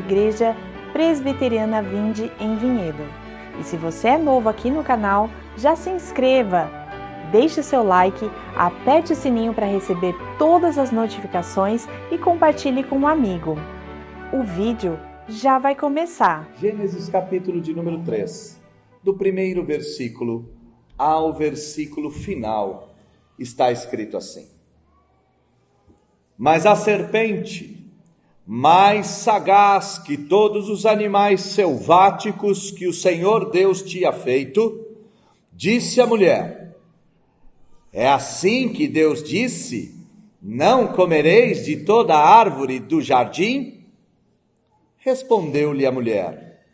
Igreja Presbiteriana Vinde em Vinhedo. E se você é novo aqui no canal, já se inscreva, deixe seu like, aperte o sininho para receber todas as notificações e compartilhe com um amigo. O vídeo já vai começar. Gênesis capítulo de número 3, do primeiro versículo ao versículo final, está escrito assim: Mas a serpente, mais sagaz que todos os animais selváticos que o Senhor Deus tinha feito, disse à mulher: É assim que Deus disse: Não comereis de toda a árvore do jardim? Respondeu-lhe a mulher: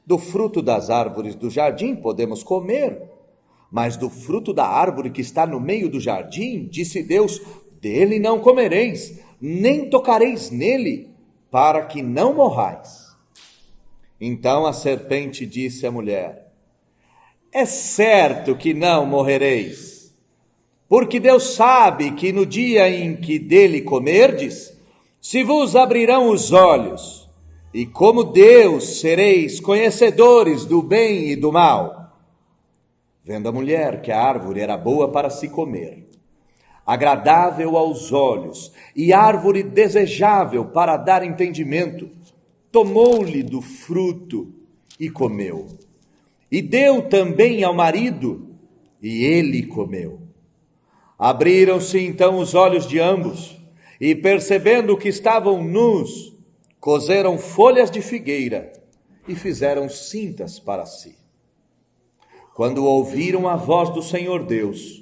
Do fruto das árvores do jardim podemos comer, mas do fruto da árvore que está no meio do jardim, disse Deus: Dele não comereis, nem tocareis nele, para que não morrais. Então a serpente disse à mulher: É certo que não morrereis, porque Deus sabe que no dia em que dele comerdes, se vos abrirão os olhos, e como Deus sereis conhecedores do bem e do mal. Vendo a mulher que a árvore era boa para se comer, agradável aos olhos e árvore desejável para dar entendimento, tomou-lhe do fruto e comeu. E deu também ao marido, e ele comeu. Abriram-se então os olhos de ambos, e percebendo que estavam nus, coseram folhas de figueira e fizeram cintas para si. Quando ouviram a voz do Senhor Deus,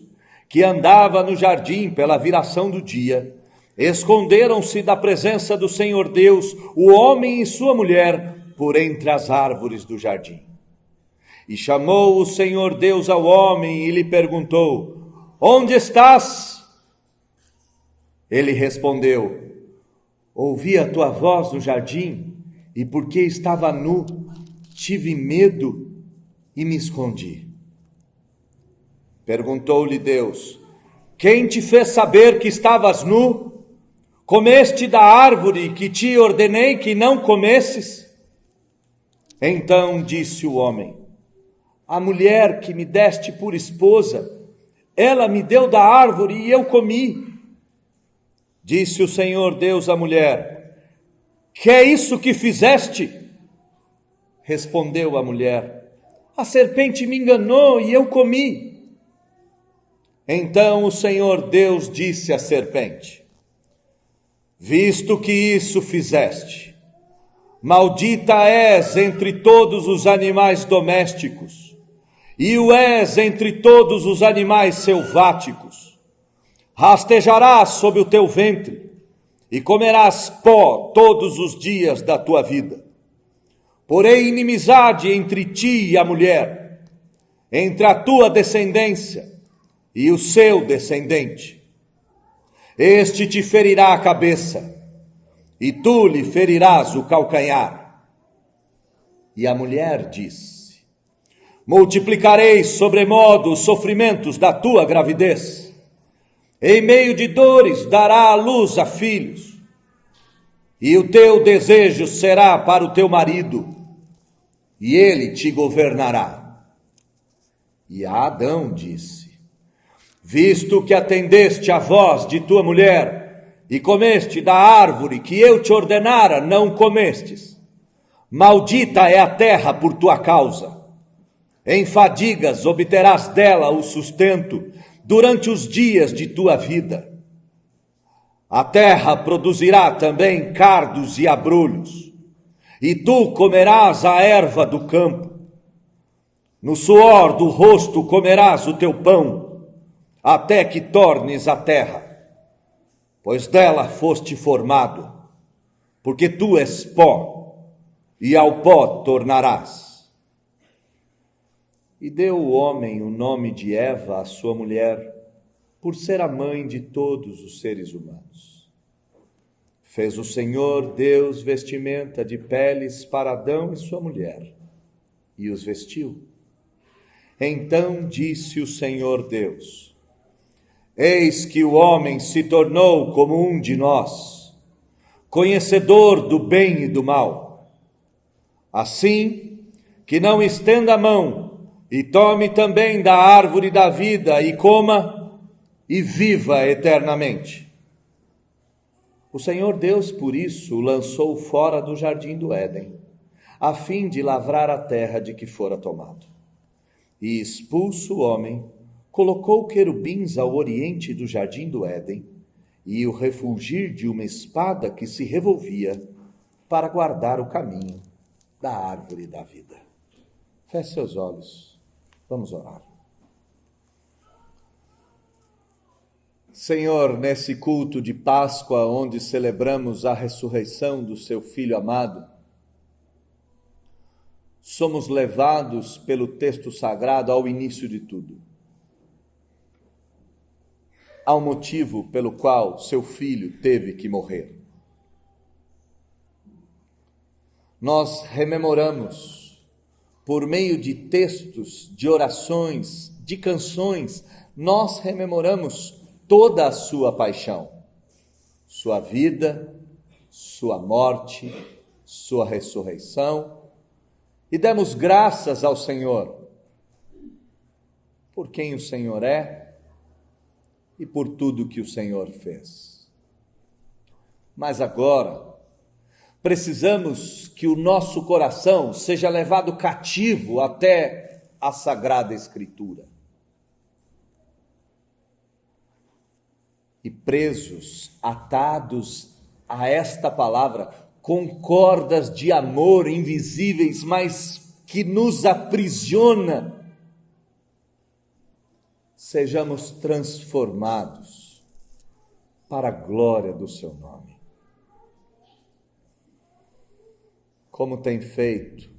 que andava no jardim pela viração do dia, esconderam-se da presença do Senhor Deus, o homem e sua mulher, por entre as árvores do jardim. E chamou o Senhor Deus ao homem e lhe perguntou: Onde estás? Ele respondeu: Ouvi a tua voz no jardim, e porque estava nu, tive medo e me escondi. Perguntou-lhe Deus: Quem te fez saber que estavas nu? Comeste da árvore que te ordenei que não comesses? Então disse o homem: A mulher que me deste por esposa, ela me deu da árvore e eu comi. Disse o Senhor Deus à mulher: Que é isso que fizeste? Respondeu a mulher: A serpente me enganou e eu comi. Então o Senhor Deus disse à serpente: Visto que isso fizeste, maldita és entre todos os animais domésticos, e o és entre todos os animais selváticos. Rastejarás sob o teu ventre, e comerás pó todos os dias da tua vida. Porém inimizade entre ti e a mulher, entre a tua descendência e o seu descendente. Este te ferirá a cabeça, e tu lhe ferirás o calcanhar. E a mulher disse: Multiplicarei sobremodo os sofrimentos da tua gravidez. Em meio de dores dará à luz a filhos, e o teu desejo será para o teu marido, e ele te governará. E a Adão disse: Visto que atendeste à voz de tua mulher, e comeste da árvore que eu te ordenara, não comestes. Maldita é a terra por tua causa. Em fadigas obterás dela o sustento durante os dias de tua vida. A terra produzirá também cardos e abrolhos, e tu comerás a erva do campo. No suor do rosto comerás o teu pão, até que tornes a terra, pois dela foste formado, porque tu és pó, e ao pó tornarás. E deu o homem o nome de Eva à sua mulher, por ser a mãe de todos os seres humanos. Fez o Senhor Deus vestimenta de peles para Adão e sua mulher, e os vestiu. Então disse o Senhor Deus: Eis que o homem se tornou como um de nós, conhecedor do bem e do mal. Assim, que não estenda a mão e tome também da árvore da vida e coma e viva eternamente. O Senhor Deus, por isso, o lançou fora do jardim do Éden, a fim de lavrar a terra de que fora tomado. E expulso o homem, colocou querubins ao oriente do jardim do Éden, e o refulgir de uma espada que se revolvia para guardar o caminho da árvore da vida. Feche seus olhos, vamos orar. Senhor, nesse culto de Páscoa, onde celebramos a ressurreição do seu Filho amado, somos levados pelo texto sagrado ao início de tudo. Ao motivo pelo qual seu Filho teve que morrer. Nós rememoramos, por meio de textos, de orações, de canções, nós rememoramos toda a sua paixão, sua vida, sua morte, sua ressurreição, e demos graças ao Senhor, por quem o Senhor é e por tudo que o Senhor fez. Mas agora, precisamos que o nosso coração seja levado cativo até a Sagrada Escritura. E presos, atados a esta palavra, com cordas de amor invisíveis, mas que nos aprisiona, sejamos transformados para a glória do seu nome. Como tem feito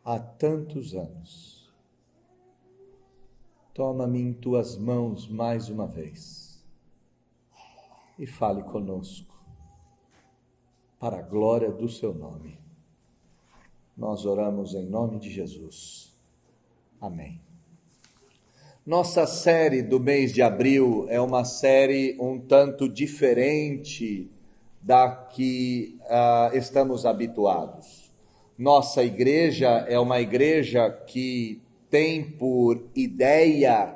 há tantos anos. Toma-me em tuas mãos mais uma vez e fale conosco, para a glória do seu nome. Nós oramos em nome de Jesus. Amém. Nossa série do mês de abril é uma série um tanto diferente da que estamos habituados. Nossa igreja é uma igreja que tem por ideia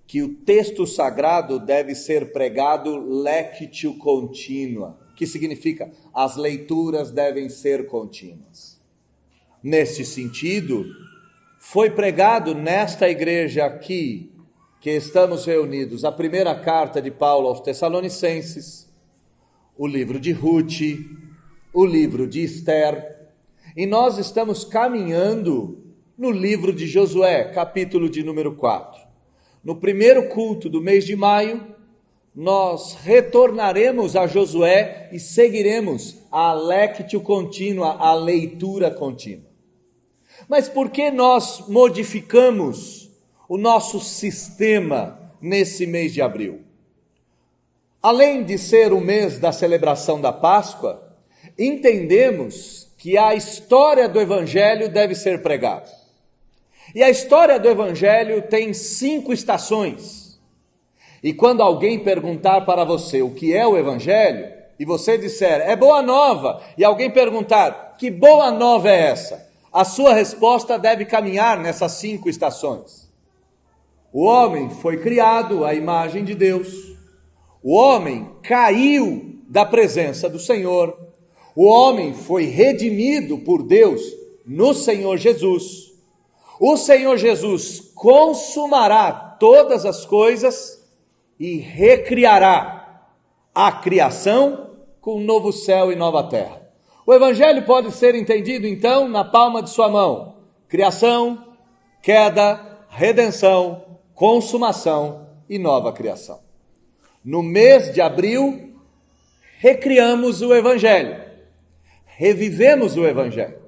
que o texto sagrado deve ser pregado lectio continua, que significa as leituras devem ser contínuas. Neste sentido, foi pregado nesta igreja aqui, que estamos reunidos, a primeira carta de Paulo aos Tessalonicenses, o livro de Ruth, o livro de Esther, e nós estamos caminhando no livro de Josué, capítulo de número 4. No primeiro culto do mês de maio, nós retornaremos a Josué e seguiremos a lectio contínua, a leitura contínua. Mas por que nós modificamos o nosso sistema nesse mês de abril? Além de ser o mês da celebração da Páscoa, entendemos que a história do Evangelho deve ser pregada. E a história do Evangelho tem 5 estações. E quando alguém perguntar para você o que é o Evangelho, e você disser, é boa nova, e alguém perguntar, que boa nova é essa? A sua resposta deve caminhar nessas 5 estações. O homem foi criado à imagem de Deus. O homem caiu da presença do Senhor. O homem foi redimido por Deus no Senhor Jesus. O Senhor Jesus consumará todas as coisas e recriará a criação com um novo céu e nova terra. O Evangelho pode ser entendido, então, na palma de sua mão. Criação, queda, redenção, consumação e nova criação. No mês de abril, recriamos o Evangelho. Revivemos o Evangelho.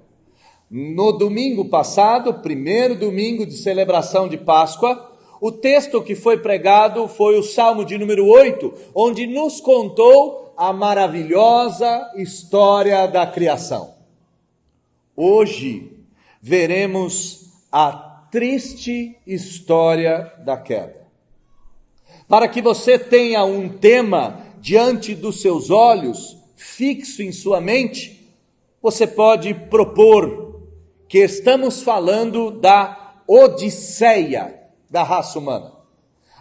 No domingo passado, primeiro domingo de celebração de Páscoa, o texto que foi pregado foi o Salmo de número 8, onde nos contou a maravilhosa história da criação. Hoje, veremos a triste história da queda. Para que você tenha um tema diante dos seus olhos, fixo em sua mente, você pode propor que estamos falando da odisseia da raça humana,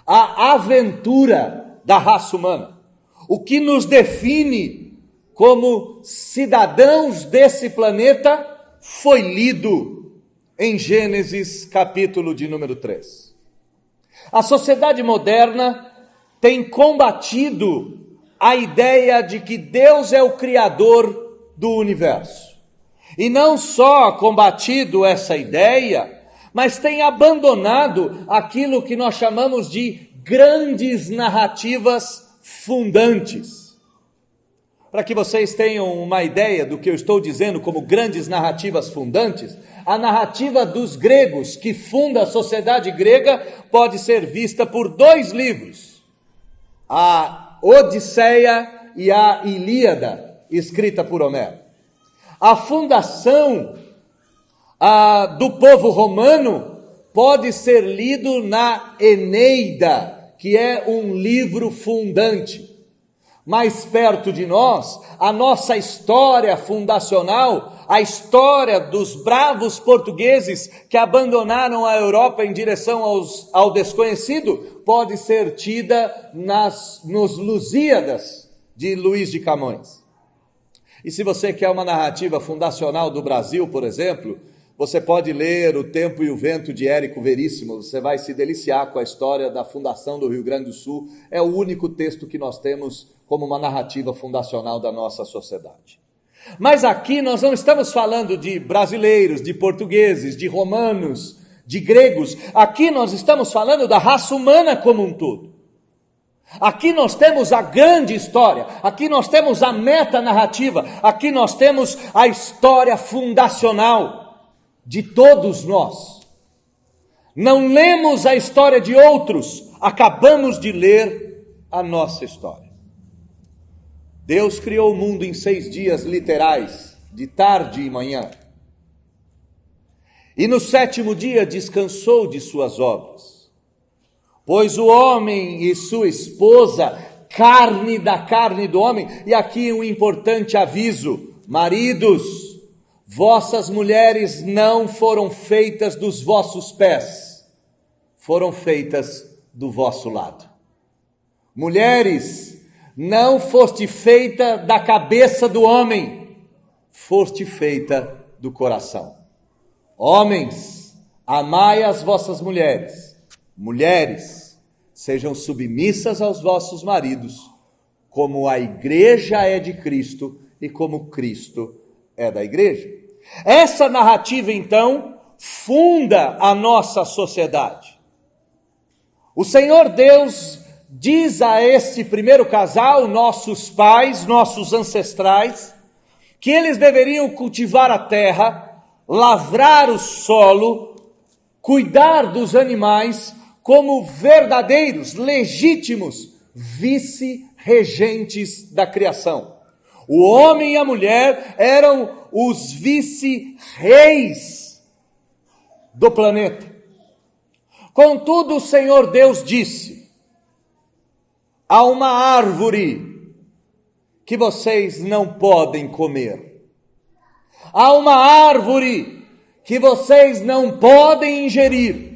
a aventura da raça humana, o que nos define como cidadãos desse planeta foi lido em Gênesis capítulo de número 3. A sociedade moderna tem combatido a ideia de que Deus é o criador do universo. E não só combatido essa ideia, mas tem abandonado aquilo que nós chamamos de grandes narrativas fundantes. Para que vocês tenham uma ideia do que eu estou dizendo como grandes narrativas fundantes, a narrativa dos gregos, que funda a sociedade grega, pode ser vista por 2 livros. A Odisseia e a Ilíada, escrita por Homero. A fundação do povo romano pode ser lido na Eneida, que é um livro fundante. Mais perto de nós, a nossa história fundacional, a história dos bravos portugueses que abandonaram a Europa em direção ao desconhecido, pode ser tida nos Lusíadas de Luís de Camões. E se você quer uma narrativa fundacional do Brasil, por exemplo, você pode ler O Tempo e o Vento de Érico Veríssimo, você vai se deliciar com a história da fundação do Rio Grande do Sul, é o único texto que nós temos como uma narrativa fundacional da nossa sociedade. Mas aqui nós não estamos falando de brasileiros, de portugueses, de romanos, de gregos, aqui nós estamos falando da raça humana como um todo. Aqui nós temos a grande história, aqui nós temos a metanarrativa, aqui nós temos a história fundacional de todos nós. Não lemos a história de outros, acabamos de ler a nossa história. Deus criou o mundo em 6 dias literais, de tarde e manhã. E no 7º dia descansou de suas obras. Pois o homem e sua esposa, carne da carne do homem, e aqui um importante aviso, maridos, vossas mulheres não foram feitas dos vossos pés, foram feitas do vosso lado. Mulheres, não foste feita da cabeça do homem, foste feita do coração. Homens, amai as vossas mulheres. Mulheres, sejam submissas aos vossos maridos, como a igreja é de Cristo e como Cristo é da igreja. Essa narrativa, então, funda a nossa sociedade. O Senhor Deus diz a este primeiro casal, nossos pais, nossos ancestrais, que eles deveriam cultivar a terra, lavrar o solo, cuidar dos animais, como verdadeiros, legítimos vice-regentes da criação. O homem e a mulher eram os vice-reis do planeta. Contudo, o Senhor Deus disse: há uma árvore que vocês não podem comer. Há uma árvore que vocês não podem ingerir.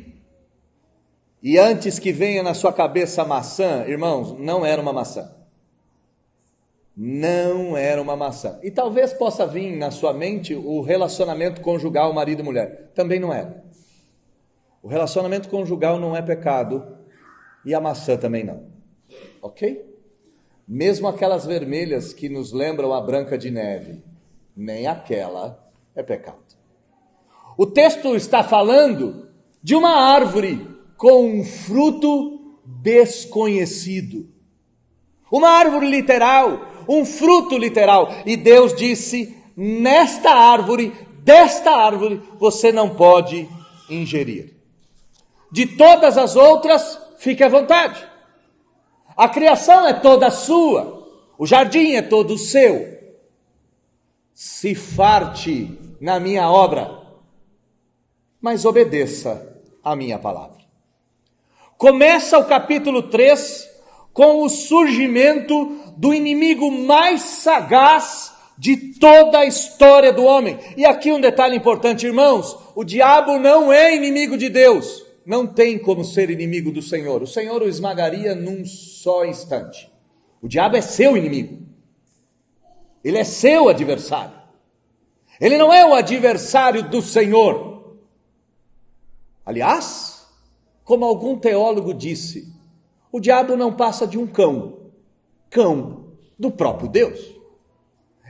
E antes que venha na sua cabeça maçã, irmãos, não era uma maçã. Não era uma maçã. E talvez possa vir na sua mente o relacionamento conjugal marido e mulher. Também não era. O relacionamento conjugal não é pecado e a maçã também não. Ok? Mesmo aquelas vermelhas que nos lembram a Branca de Neve, nem aquela é pecado. O texto está falando de uma árvore com um fruto desconhecido. Uma árvore literal, um fruto literal. E Deus disse, nesta árvore, desta árvore, você não pode ingerir. De todas as outras, fique à vontade. A criação é toda sua. O jardim é todo seu. Se farte na minha obra, mas obedeça a minha palavra. Começa o capítulo 3 com o surgimento do inimigo mais sagaz de toda a história do homem. E aqui um detalhe importante, irmãos: o diabo não é inimigo de Deus, não tem como ser inimigo do Senhor. O Senhor o esmagaria num só instante. O diabo é seu inimigo, ele é seu adversário, ele não é o adversário do Senhor. Aliás, como algum teólogo disse, o diabo não passa de um cão do próprio Deus.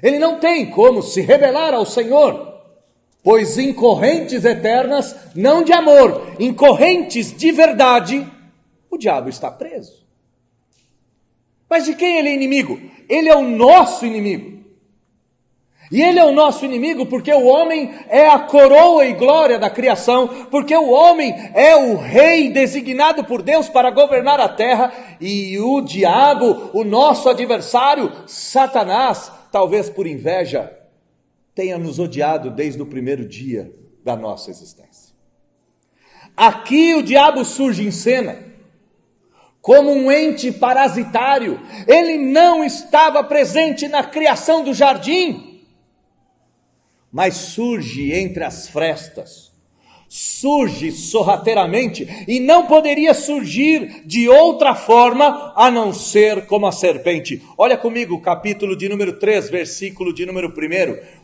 Ele não tem como se rebelar ao Senhor, pois em correntes eternas, não de amor, em correntes de verdade, o diabo está preso. Mas de quem ele é inimigo? Ele é o nosso inimigo. E ele é o nosso inimigo porque o homem é a coroa e glória da criação, porque o homem é o rei designado por Deus para governar a terra, e o diabo, o nosso adversário, Satanás, talvez por inveja, tenha nos odiado desde o primeiro dia da nossa existência. Aqui o diabo surge em cena como um ente parasitário. Ele não estava presente na criação do jardim, mas surge entre as frestas, surge sorrateiramente, e não poderia surgir de outra forma a não ser como a serpente. Olha comigo, capítulo de número 3, versículo de número 1.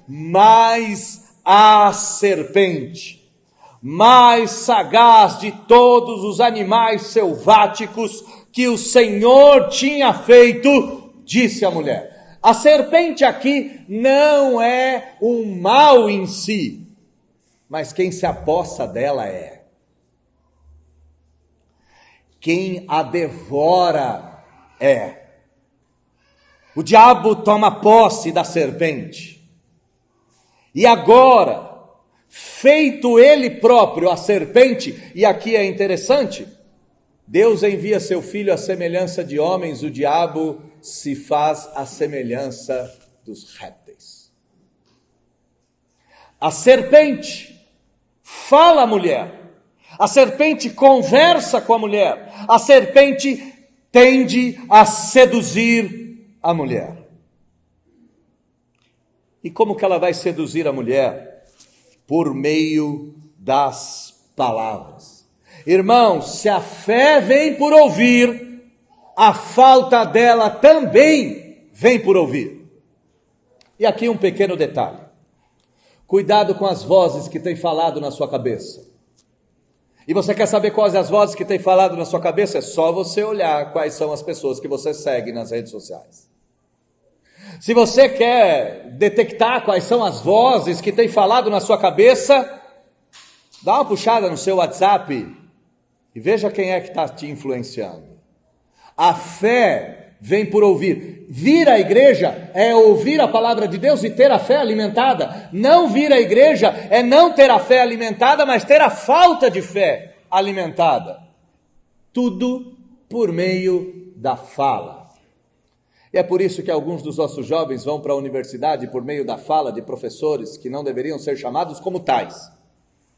Mas a serpente, mais sagaz de todos os animais selváticos que o Senhor tinha feito, disse à mulher. A serpente aqui não é um mal em si, mas quem se apossa dela é. Quem a devora é. O diabo toma posse da serpente. E agora, feito ele próprio a serpente, e aqui é interessante, Deus envia seu filho à semelhança de homens, o diabo se faz à semelhança dos répteis. A serpente fala à mulher, a serpente conversa com a mulher, a serpente tende a seduzir a mulher. E como que ela vai seduzir a mulher? Por meio das palavras. Irmãos, se a fé vem por ouvir, a falta dela também vem por ouvir. E aqui um pequeno detalhe. Cuidado com as vozes que têm falado na sua cabeça. E você quer saber quais as vozes que têm falado na sua cabeça? É só você olhar quais são as pessoas que você segue nas redes sociais. Se você quer detectar quais são as vozes que têm falado na sua cabeça, dá uma puxada no seu WhatsApp e veja quem é que está te influenciando. A fé vem por ouvir. Vir à igreja é ouvir a palavra de Deus e ter a fé alimentada. Não vir à igreja é não ter a fé alimentada, mas ter a falta de fé alimentada. Tudo por meio da fala. E é por isso que alguns dos nossos jovens vão para a universidade por meio da fala de professores que não deveriam ser chamados como tais.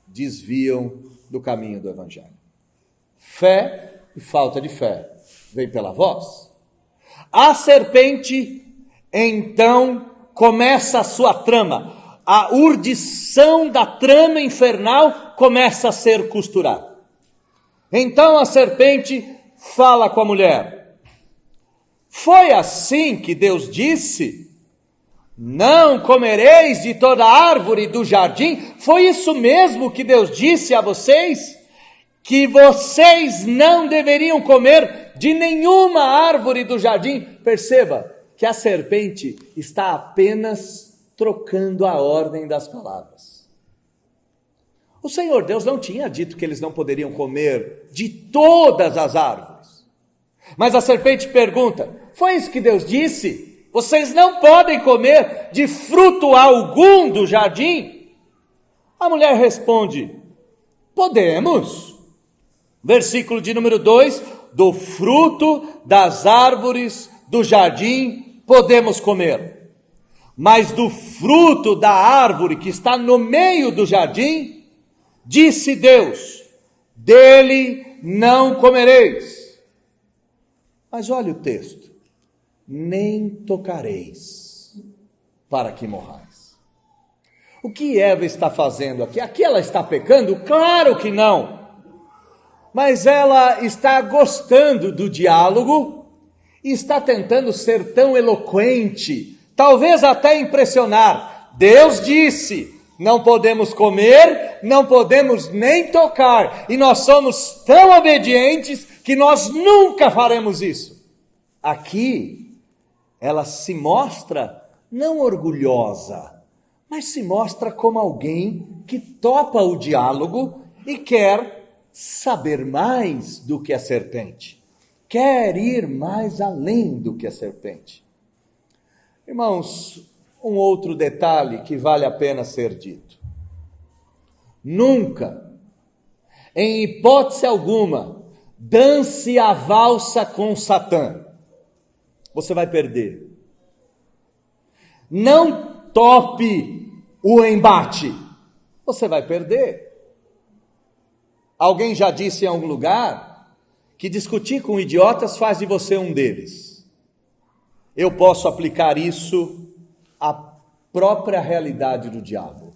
Desviam do caminho do evangelho. Fé e falta de fé vem pela voz. A serpente, então, começa a sua trama. A urdição da trama infernal começa a ser costurada. Então a serpente fala com a mulher. Foi assim que Deus disse: não comereis de toda árvore do jardim? Foi isso mesmo que Deus disse a vocês? Que vocês não deveriam comer de nenhuma árvore do jardim? Perceba que a serpente está apenas trocando a ordem das palavras. O Senhor Deus não tinha dito que eles não poderiam comer de todas as árvores. Mas a serpente pergunta: foi isso que Deus disse? Vocês não podem comer de fruto algum do jardim? A mulher responde: podemos. Versículo de número 2, do fruto das árvores do jardim podemos comer, mas do fruto da árvore que está no meio do jardim, disse Deus, dele não comereis. Mas olha o texto, nem tocareis, para que morrais. O que Eva está fazendo aqui? Aqui ela está pecando? Claro que não. Mas ela está gostando do diálogo e está tentando ser tão eloquente, talvez até impressionar. Deus disse, não podemos comer, não podemos nem tocar, e nós somos tão obedientes que nós nunca faremos isso. Aqui, ela se mostra não orgulhosa, mas se mostra como alguém que topa o diálogo e quer saber mais do que a serpente, quer ir mais além do que a serpente. Irmãos, um outro detalhe que vale a pena ser dito. Nunca, em hipótese alguma, dance a valsa com Satã. Você vai perder. Não tope o embate. Você vai perder. Alguém já disse em algum lugar que discutir com idiotas faz de você um deles. Eu posso aplicar isso à própria realidade do diabo.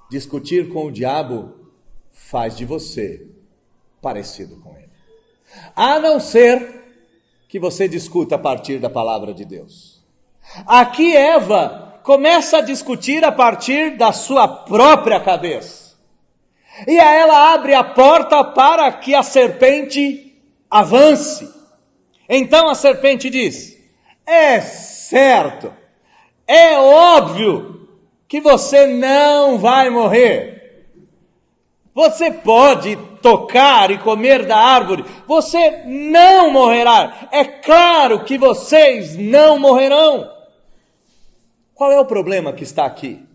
Discutir com o diabo faz de você parecido com ele. A não ser que você discuta a partir da palavra de Deus. Aqui Eva começa a discutir a partir da sua própria cabeça. E aí ela abre a porta para que a serpente avance. Então a serpente diz, é certo, é óbvio que você não vai morrer. Você pode tocar e comer da árvore, você não morrerá. É claro que vocês não morrerão. Qual é o problema que está aqui?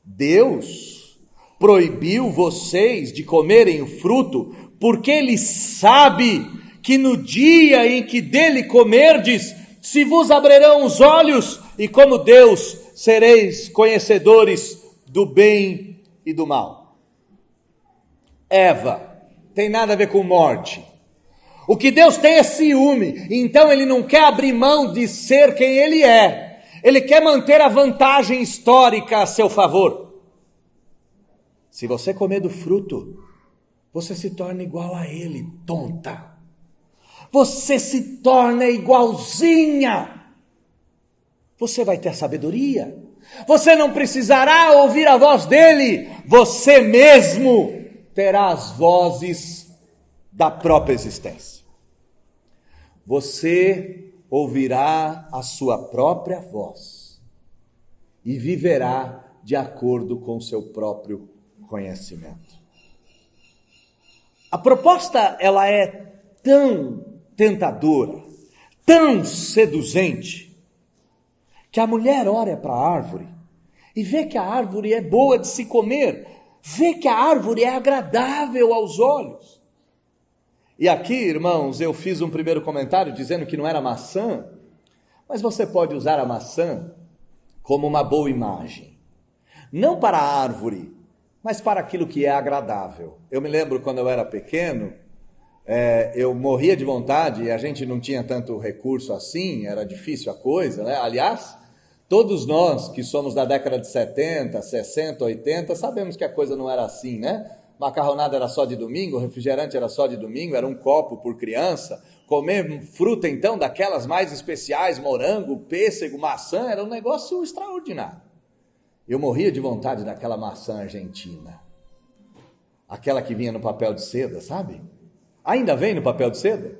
Deus proibiu vocês de comerem o fruto, porque Ele sabe que no dia em que dele comerdes, se vos abrirão os olhos, e como Deus sereis conhecedores do bem e do mal. Eva, tem nada a ver com morte. O que Deus tem é ciúme, então Ele não quer abrir mão de ser quem Ele é. Ele quer manter a vantagem histórica a seu favor. Se você comer do fruto, você se torna igual a ele, tonta. Você se torna igualzinha. Você vai ter sabedoria. Você não precisará ouvir a voz dele. Você mesmo terá as vozes da própria existência. Você ouvirá a sua própria voz e viverá de acordo com o seu próprio conhecimento. A proposta, ela é tão tentadora, tão seduzente, que a mulher olha para a árvore e vê que a árvore é boa de se comer, vê que a árvore é agradável aos olhos. E aqui, irmãos, eu fiz um primeiro comentário dizendo que não era maçã, mas você pode usar a maçã como uma boa imagem, não para a árvore, mas para aquilo que é agradável. Eu me lembro quando eu era pequeno, eu morria de vontade, e a gente não tinha tanto recurso assim, era difícil a coisa, né? Aliás, todos nós que somos da década de 70, 60, 80, sabemos que a coisa não era assim, né? Macarronada era só de domingo, refrigerante era só de domingo, era um copo por criança. Comer fruta então daquelas mais especiais, morango, pêssego, maçã, era um negócio extraordinário. Eu morria de vontade daquela maçã argentina. Aquela que vinha no papel de seda, sabe? Ainda vem no papel de seda?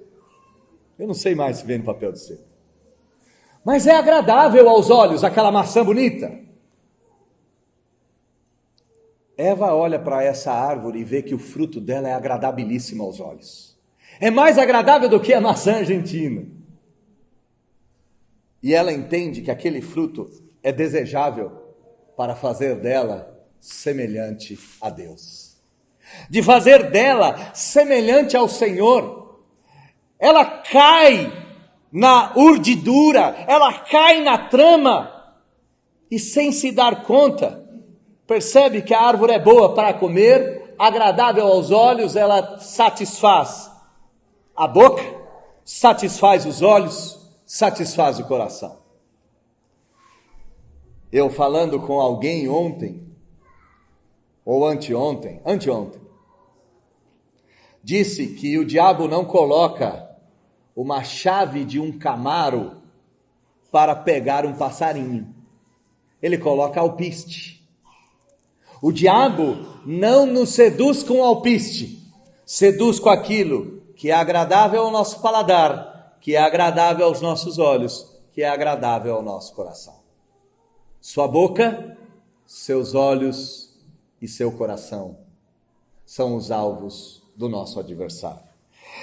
Eu não sei mais se vem no papel de seda. Mas é agradável aos olhos aquela maçã bonita. Eva olha para essa árvore e vê que o fruto dela é agradabilíssimo aos olhos. É mais agradável do que a maçã argentina. E ela entende que aquele fruto é desejável para fazer dela semelhante a Deus. De fazer dela semelhante ao Senhor. Ela cai na urdidura, ela cai na trama, e sem se dar conta, percebe que a árvore é boa para comer, agradável aos olhos, ela satisfaz a boca, satisfaz os olhos, satisfaz o coração. Eu falando com alguém ontem, ou anteontem, disse que o diabo não coloca uma chave de um Camaro para pegar um passarinho. Ele coloca alpiste. O diabo não nos seduz com alpiste, seduz com aquilo que é agradável ao nosso paladar, que é agradável aos nossos olhos, que é agradável ao nosso coração. Sua boca, seus olhos e seu coração são os alvos do nosso adversário.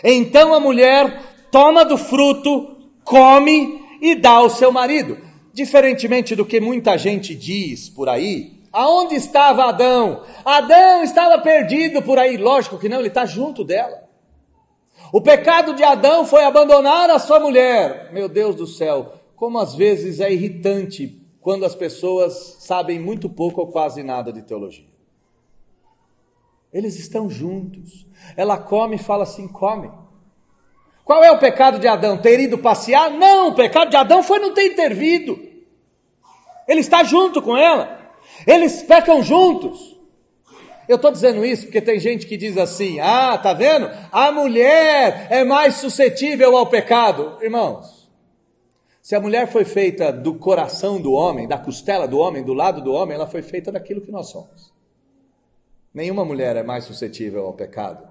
Então a mulher toma do fruto, come e dá ao seu marido. Diferentemente do que muita gente diz por aí, aonde estava Adão? Adão estava perdido por aí. Lógico que não, ele está junto dela. O pecado de Adão foi abandonar a sua mulher. Meu Deus do céu, como às vezes é irritante quando as pessoas sabem muito pouco ou quase nada de teologia. Eles estão juntos. Ela come e fala assim, come. Qual é o pecado de Adão? Ter ido passear? Não, o pecado de Adão foi não ter intervido. Ele está junto com ela. Eles pecam juntos. Eu estou dizendo isso porque tem gente que diz assim, tá vendo? A mulher é mais suscetível ao pecado. Irmãos, se a mulher foi feita do coração do homem, da costela do homem, do lado do homem, ela foi feita daquilo que nós somos. Nenhuma mulher é mais suscetível ao pecado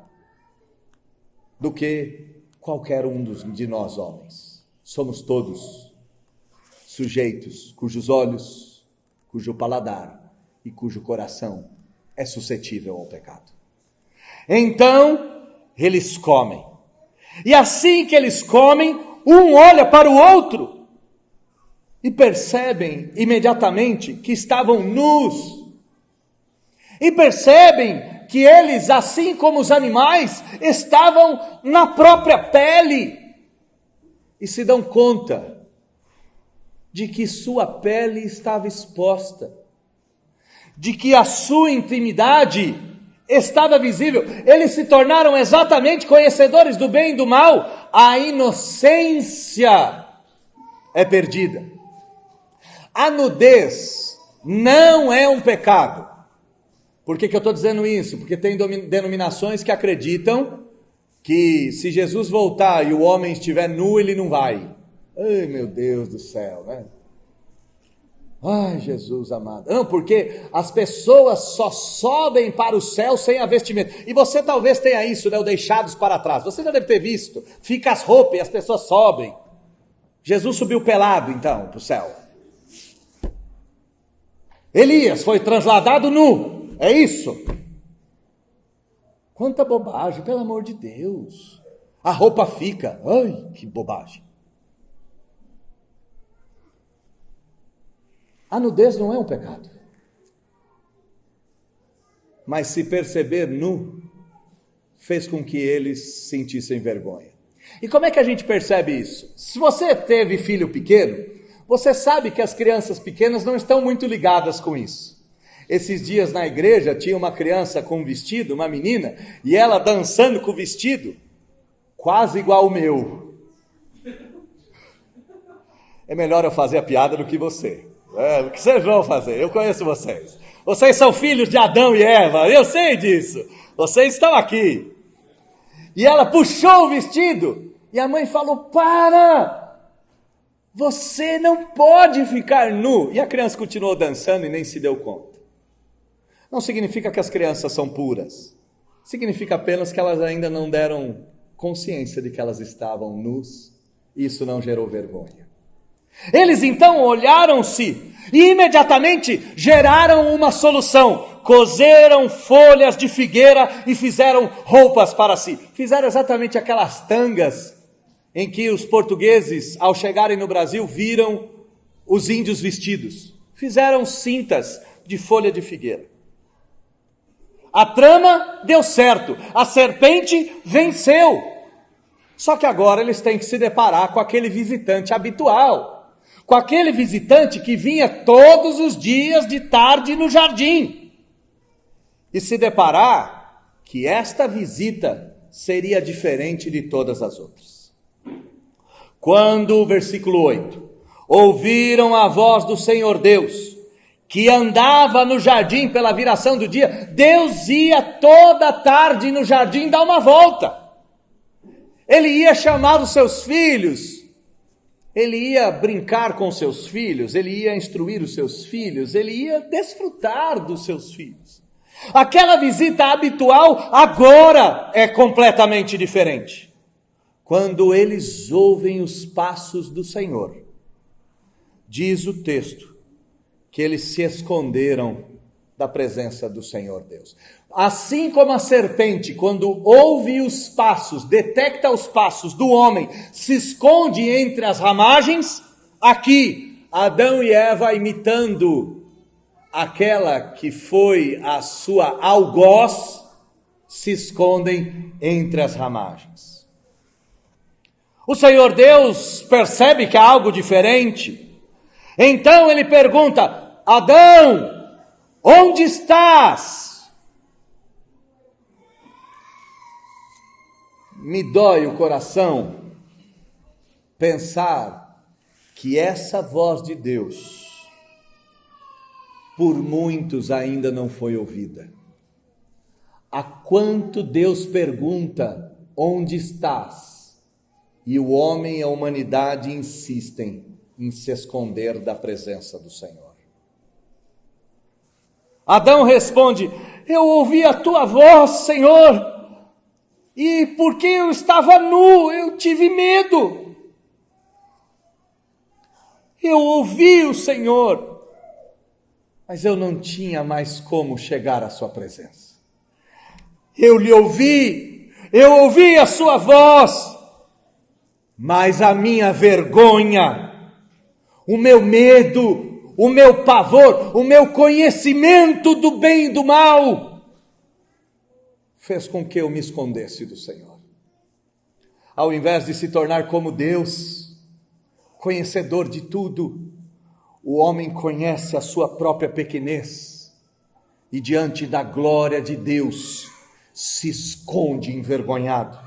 do que qualquer um de nós homens. Somos todos sujeitos cujos olhos, cujo paladar e cujo coração é suscetível ao pecado. Então, eles comem. E assim que eles comem, um olha para o outro e percebem imediatamente que estavam nus. E percebem que eles, assim como os animais, estavam na própria pele. E se dão conta de que sua pele estava exposta, de que a sua intimidade estava visível. Eles se tornaram exatamente conhecedores do bem e do mal. A inocência é perdida. A nudez não é um pecado. Por que eu estou dizendo isso? Porque tem denominações que acreditam que se Jesus voltar e o homem estiver nu, ele não vai. Ai, meu Deus do céu, né? Ai, Jesus amado. Não, porque as pessoas só sobem para o céu sem a vestimenta. E você talvez tenha isso, né? O deixados para trás. Você já deve ter visto. Fica as roupas e as pessoas sobem. Jesus subiu pelado, então, para o céu. Elias foi trasladado nu. É isso? Quanta bobagem, pelo amor de Deus. A roupa fica. Ai, que bobagem. A nudez não é um pecado. Mas se perceber nu, fez com que eles sentissem vergonha. E como é que a gente percebe isso? Se você teve filho pequeno, você sabe que as crianças pequenas não estão muito ligadas com isso. Esses dias na igreja tinha uma criança com um vestido, uma menina, e ela dançando com o vestido, quase igual o meu. É melhor eu fazer a piada do que você. O que vocês vão fazer? Eu conheço vocês. Vocês são filhos de Adão e Eva, eu sei disso. Vocês estão aqui. E ela puxou o vestido, e a mãe falou, para! Você não pode ficar nu. E a criança continuou dançando e nem se deu conta. Não significa que as crianças são puras. Significa apenas que elas ainda não deram consciência de que elas estavam nus. E isso não gerou vergonha. Eles então olharam-se e imediatamente geraram uma solução. Cozeram folhas de figueira e fizeram roupas para si. Fizeram exatamente aquelas tangas em que os portugueses, ao chegarem no Brasil, viram os índios vestidos. Fizeram cintas de folha de figueira. A trama deu certo, a serpente venceu. Só que agora eles têm que se deparar com aquele visitante habitual, com aquele visitante que vinha todos os dias de tarde no jardim, e se deparar que esta visita seria diferente de todas as outras. Quando, versículo 8, ouviram a voz do Senhor Deus, que andava no jardim pela viração do dia, Deus ia toda tarde no jardim dar uma volta. Ele ia chamar os seus filhos, ele ia brincar com seus filhos, ele ia instruir os seus filhos, ele ia desfrutar dos seus filhos. Aquela visita habitual agora é completamente diferente. Quando eles ouvem os passos do Senhor, diz o texto que eles se esconderam da presença do Senhor Deus. Assim como a serpente, quando ouve os passos, detecta os passos do homem, se esconde entre as ramagens, aqui Adão e Eva, imitando aquela que foi a sua algoz, se escondem entre as ramagens. O Senhor Deus percebe que há algo diferente. Então ele pergunta: Adão, onde estás? Me dói o coração pensar que essa voz de Deus, por muitos ainda não foi ouvida. Há quanto Deus pergunta: onde estás? E o homem e a humanidade insistem em se esconder da presença do Senhor. Adão responde: eu ouvi a tua voz, Senhor, e porque eu estava nu, eu tive medo. Eu ouvi o Senhor, mas eu não tinha mais como chegar à sua presença. Eu ouvi a sua voz, mas a minha vergonha, o meu medo, o meu pavor, o meu conhecimento do bem e do mal, fez com que eu me escondesse do Senhor. Ao invés de se tornar como Deus, conhecedor de tudo, o homem conhece a sua própria pequenez e diante da glória de Deus se esconde envergonhado.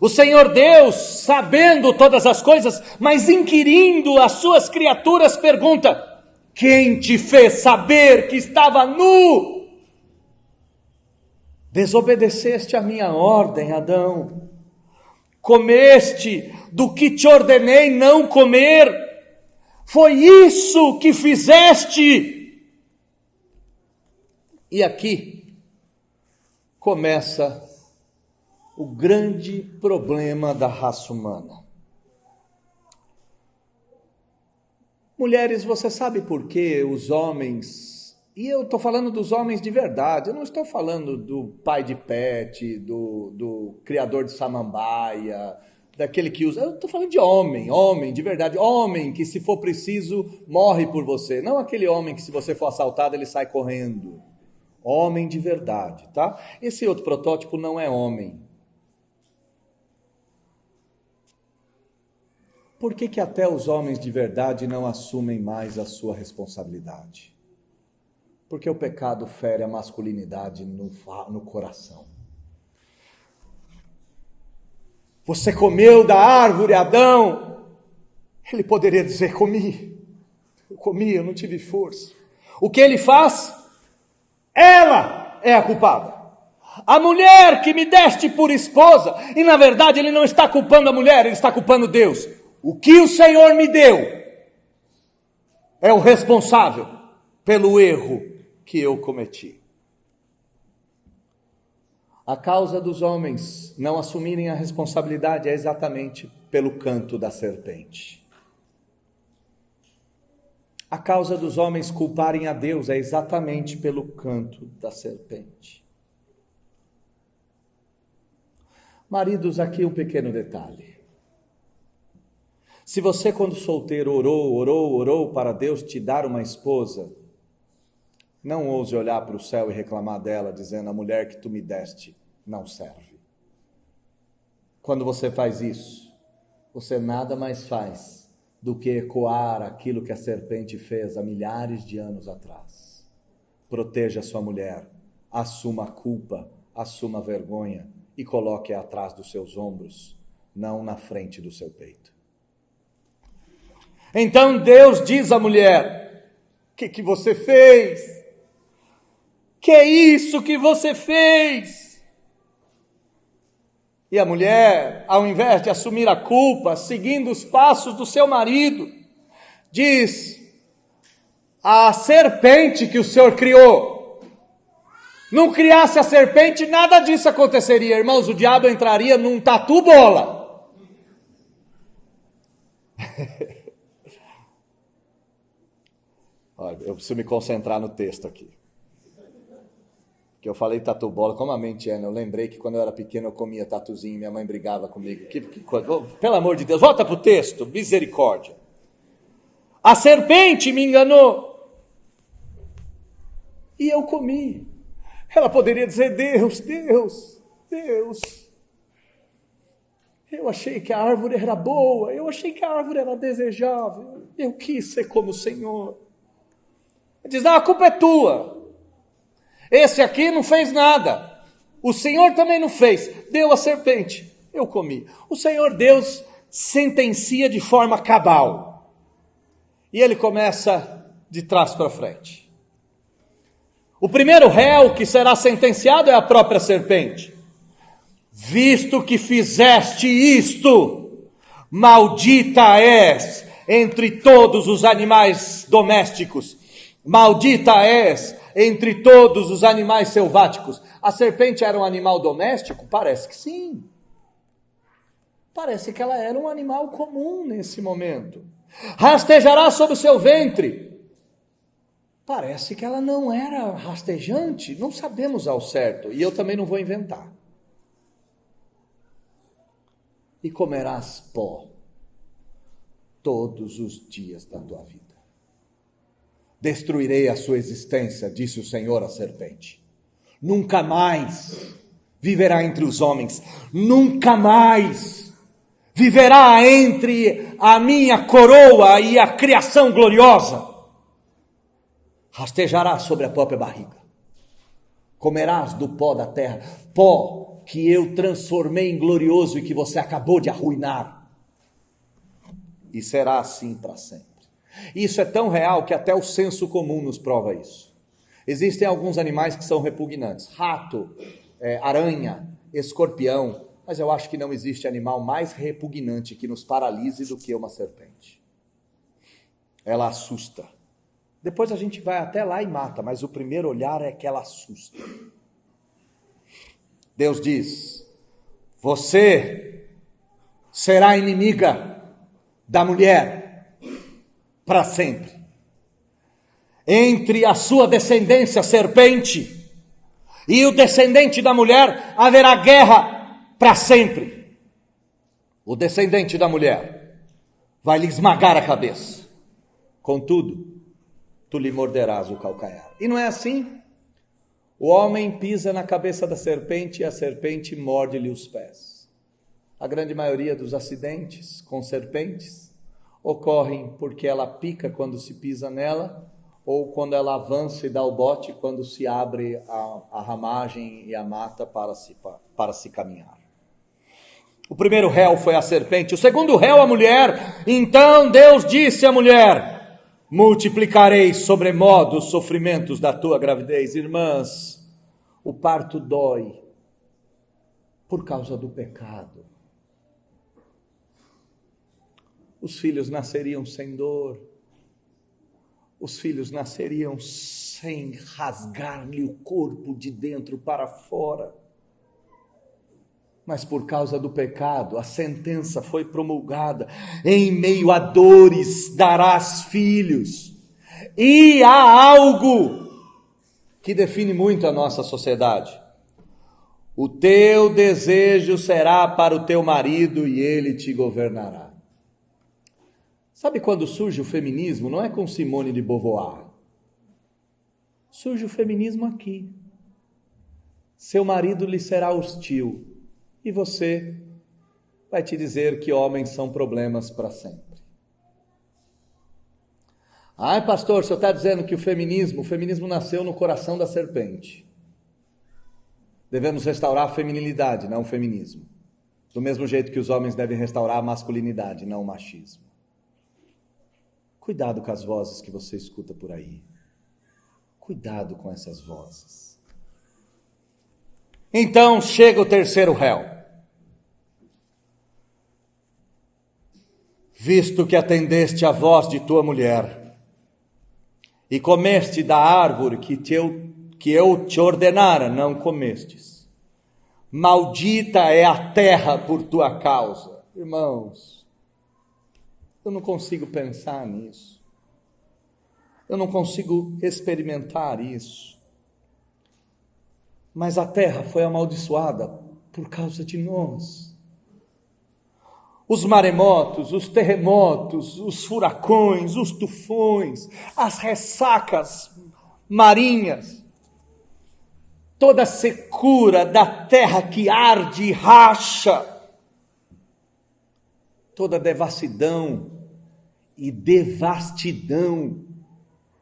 O Senhor Deus, sabendo todas as coisas, mas inquirindo as suas criaturas, pergunta: quem te fez saber que estava nu? Desobedeceste a minha ordem, Adão. Comeste do que te ordenei não comer. Foi isso que fizeste. E aqui começa o grande problema da raça humana. Mulheres, você sabe por que os homens, e eu estou falando dos homens de verdade, eu não estou falando do pai de pet, do criador de samambaia, daquele que usa, eu estou falando de homem de verdade, homem que se for preciso morre por você, não aquele homem que se você for assaltado ele sai correndo, homem de verdade, tá? Esse outro protótipo não é homem. Por que até os homens de verdade não assumem mais a sua responsabilidade? Porque o pecado fere a masculinidade no coração. Você comeu da árvore, Adão? Ele poderia dizer: comi, eu não tive força. O que ele faz? Ela é a culpada. A mulher que me deste por esposa, e na verdade ele não está culpando a mulher, ele está culpando Deus. O que o Senhor me deu é o responsável pelo erro que eu cometi. A causa dos homens não assumirem a responsabilidade é exatamente pelo canto da serpente. A causa dos homens culparem a Deus é exatamente pelo canto da serpente. Maridos, aqui um pequeno detalhe. Se você, quando solteiro, orou para Deus te dar uma esposa, não ouse olhar para o céu e reclamar dela, dizendo: a mulher que tu me deste não serve. Quando você faz isso, você nada mais faz do que ecoar aquilo que a serpente fez há milhares de anos atrás. Proteja sua mulher, assuma a culpa, assuma a vergonha e coloque-a atrás dos seus ombros, não na frente do seu peito. Então Deus diz à mulher: que você fez? Que é isso que você fez? E a mulher, ao invés de assumir a culpa, seguindo os passos do seu marido, diz: a serpente que o Senhor criou, não criasse a serpente, nada disso aconteceria. Irmãos, o diabo entraria num tatu-bola. Olha, eu preciso me concentrar no texto aqui. Que eu falei tatu-bola, como a mente é, né? Eu lembrei que quando eu era pequeno eu comia tatuzinho e minha mãe brigava comigo. Que coisa. Pelo amor de Deus, volta para o texto, misericórdia. A serpente me enganou e eu comi. Ela poderia dizer: Deus, eu achei que a árvore era boa, eu achei que a árvore era desejável, eu quis ser como o Senhor. Diz: a culpa é tua. Esse aqui não fez nada. O Senhor também não fez. Deu a serpente, eu comi. O Senhor Deus sentencia de forma cabal. E ele começa de trás para frente. O primeiro réu que será sentenciado é a própria serpente. Visto que fizeste isto, maldita és entre todos os animais domésticos. Maldita és entre todos os animais selváticos. A serpente era um animal doméstico? Parece que sim. Parece que ela era um animal comum nesse momento. Rastejará sobre o seu ventre. Parece que ela não era rastejante. Não sabemos ao certo. E eu também não vou inventar. E comerás pó todos os dias da tua vida. Destruirei a sua existência, disse o Senhor à serpente. Nunca mais viverá entre os homens, nunca mais viverá entre a minha coroa e a criação gloriosa. Rastejará sobre a própria barriga, comerás do pó da terra, pó que eu transformei em glorioso e que você acabou de arruinar. E será assim para sempre. Isso é tão real que até o senso comum nos prova isso. Existem alguns animais que são repugnantes. Rato, aranha, escorpião. Mas eu acho que não existe animal mais repugnante que nos paralise do que uma serpente. Ela assusta. Depois a gente vai até lá e mata, mas o primeiro olhar é que ela assusta. Deus diz: você será inimiga da mulher para sempre. Entre a sua descendência, serpente, e o descendente da mulher, haverá guerra para sempre. O descendente da mulher vai lhe esmagar a cabeça. Contudo, tu lhe morderás o calcanhar. E não é assim? O homem pisa na cabeça da serpente e a serpente morde-lhe os pés. A grande maioria dos acidentes com serpentes ocorrem porque ela pica quando se pisa nela, ou quando ela avança e dá o bote quando se abre a ramagem e a mata para se caminhar. O primeiro réu foi a serpente, o segundo réu a mulher. Então Deus disse à mulher: multiplicarei sobremodo os sofrimentos da tua gravidez. Irmãs, o parto dói por causa do pecado. Os filhos nasceriam sem dor. Os filhos nasceriam sem rasgar-lhe o corpo de dentro para fora. Mas por causa do pecado, a sentença foi promulgada. Em meio a dores darás filhos. E há algo que define muito a nossa sociedade. O teu desejo será para o teu marido e ele te governará. Sabe quando surge o feminismo? Não é com Simone de Beauvoir. Surge o feminismo aqui. Seu marido lhe será hostil. E você vai te dizer que homens são problemas para sempre. Ai, pastor, o senhor está dizendo que o feminismo nasceu no coração da serpente. Devemos restaurar a feminilidade, não o feminismo. Do mesmo jeito que os homens devem restaurar a masculinidade, não o machismo. Cuidado com as vozes que você escuta por aí. Cuidado com essas vozes. Então chega o terceiro réu. Visto que atendeste à voz de tua mulher, e comeste da árvore que eu te ordenara, não comestes. Maldita é a terra por tua causa. Irmãos, eu não consigo pensar nisso. Eu não consigo experimentar isso. Mas a terra foi amaldiçoada por causa de nós. Os maremotos, os terremotos, os furacões, os tufões, as ressacas marinhas, toda a secura da terra que arde e racha, toda a devassidão e devastidão